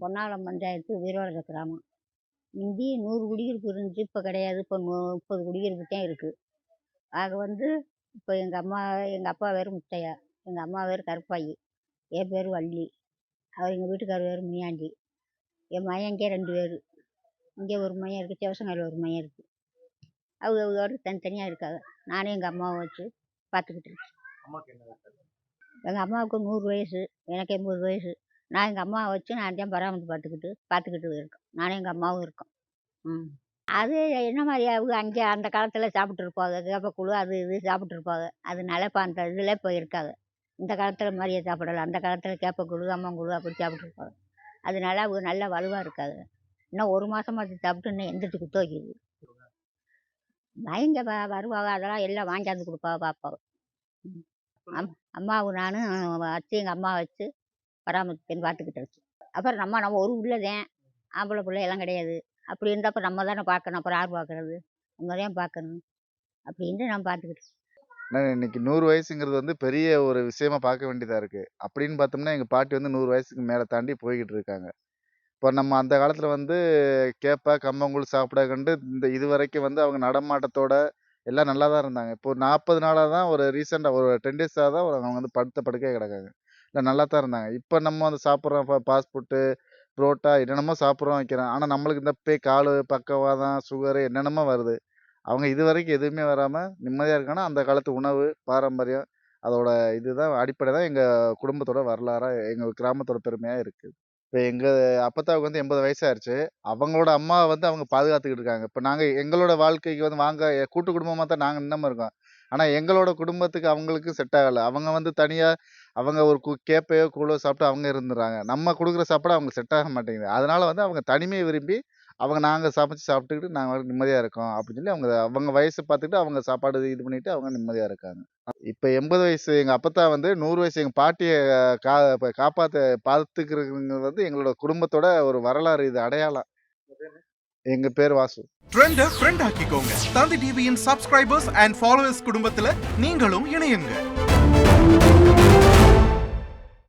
பொன்னாளம் பஞ்சாயத்து உயிரோட கிராமம். முந்தி 100 குடியிருப்பு இருந்துச்சு. இப்போ கிடையாது. இப்போ 30 குடியிருப்பு தான் இருக்குது. ஆக வந்து இப்போ எங்கள் அப்பா பேர் முத்தையா, எங்கள் அம்மா பேர் கருப்பாயி, என் பேர் வள்ளி, அவர் எங்கள் வீட்டுக்காரர் பேர் முனியாண்டி. என் மகன் இங்கே 2 பேர், இங்கே ஒரு மகன் இருக்குது, சிவசங்காயில் ஒரு மகன் இருக்குது. அவங்களோட தனித்தனியாக இருக்காங்க. நானே எங்கள் அம்மாவை வச்சு பார்த்துக்கிட்டு இருக்கேன். எங்கள் அம்மாவுக்கு 100 வயசு, எனக்கு 80 வயசு. நான் எங்கள் அம்மாவை வச்சு நான் தான் பராமரித்து பார்த்துக்கிட்டு இருக்கேன். நானும் எங்கள் அம்மாவும் இருக்கோம். அது என்ன மாதிரி அவங்க அங்கே அந்த காலத்தில் சாப்பிட்ருப்பாங்க, கேப்பக்கூழு அது இது சாப்பிட்ருப்பாங்க. அதனால இப்போ அந்த இதில் இப்போ இருக்காங்க. இந்த காலத்தில் மாதிரியே சாப்பிடலாம். அந்த காலத்தில் கேப்பக்கூழு அம்மங்கூழு அப்படி சாப்பிட்ருப்பாங்க. அதனால அவங்க நல்லா வலுவாக இருக்காங்க. இன்னும் 1 மாதமாக அது சாப்பிட்டு இன்னும் எந்திரிச்சு குத்த வைக்கிது. பயங்க வருவாங்க, அதெல்லாம் எல்லாம் வாங்கியாந்து கொடுப்பாங்க பாப்பாவை. அம்மாவும் நானும் வச்சு எங்கள் அம்மா வச்சு பராமரித்து பார்த்துக்கிட்டு இருக்கு. அப்புறம் நம்ம ஒரு உள்ளதேன், ஆம்பளை பிள்ளை எல்லாம் கிடையாது. அப்படி இருந்தப்போ நம்ம தானே பார்க்கணும். அப்புறம் யார் பார்க்கறது? நம்ம தான் பார்க்கணும். அப்படின்ட்டு நான் பார்த்துக்கிட்டு. இன்னைக்கு 100 வயசுங்கிறது வந்து பெரிய ஒரு விஷயமா பார்க்க வேண்டியதா இருக்கு. அப்படின்னு பார்த்தோம்னா எங்க பாட்டி வந்து 100 வயசுக்கு மேல தாண்டி போய்கிட்டு இருக்காங்க. இப்போ நம்ம அந்த காலத்துல வந்து கேப்ப, கம்பங்கூழ் சாப்பிட கண்டு இது வரைக்கும் வந்து அவங்க நடமாட்டத்தோட எல்லாம் நல்லா தான் இருந்தாங்க. இப்போ 40 நாளா தான் ஒரு ரீசெண்டா ஒரு 10 டேஸா தான் அவங்க வந்து படுத்த படுக்கையா கிடக்காங்க. இல்ல நல்லா தான் இருந்தாங்க. இப்போ நம்ம வந்து சாப்பிட்றோம் ஃபாஸ்ட் ஃபுட்டு, புரோட்டா என்னென்னமோ சாப்பிட்றோம், வைக்கிறோம். ஆனா நம்மளுக்கு இந்த காலு, பக்கவாதம், சுகரு என்னென்னமோ வருது. அவங்க இதுவரைக்கும் எதுவுமே வராம நிம்மதியா இருக்காங்கன்னா, அந்த காலத்து உணவு, பாரம்பரியம், அதோட இதுதான் அடிப்படை தான் எங்க குடும்பத்தோட வரலாறா, எங்க கிராமத்தோட பெருமையா இருக்கு. இப்ப எங்க அப்பத்தாவுக்கு வந்து 80 வயசாயிருச்சு. அவங்களோட அம்மாவ வந்து அவங்க பாதுகாத்துக்கிட்டு இருக்காங்க. இப்ப நாங்க எங்களோட வாழ்க்கைக்கு வந்து கூட்டு குடும்பமா தான் நாங்க இன்னமும் இருக்கோம். ஆனா எங்களோட குடும்பத்துக்கு அவங்களுக்கு செட் ஆகல. அவங்க வந்து தனியா அவங்க ஒரு கேப்பையோ, கூழோ சாப்பிட்டு அவங்க இருந்துர்றாங்க. நம்ம குடுக்குற சாப்பாடு அவங்களுக்கு செட் ஆக மாட்டேங்குது. அதனால வந்து அவங்க தனிமைய விரும்பி நாங்க சமைச்சு சாப்பிட்டுக்கிட்டு நாங்க நிம்மதியா இருக்கோம் அப்படின்னு சொல்லி அவங்க அவங்க வயச பார்த்துக்கிட்டு அவங்க சாப்பாடு இது பண்ணிட்டு அவங்க நிம்மதியா இருக்காங்க. இப்ப 80 வயசு எங்க அப்பத்தா வந்து 100 வயசு எங்க பாட்டிய பார்த்துக்கிறதுங்கிறது வந்து எங்களோட குடும்பத்தோட ஒரு வரலாறு. இது அடையாளம். எங்க பேர் வாசு. ட்ரெண்ட ஃப்ரெண்ட் ஆக்கிக்கோங்க. தந்தி டிவியின் சப்ஸ்கிரைபர்ஸ் அண்ட் ஃபாலோவர்ஸ் குடும்பத்துல நீங்களும் இணையுங்க.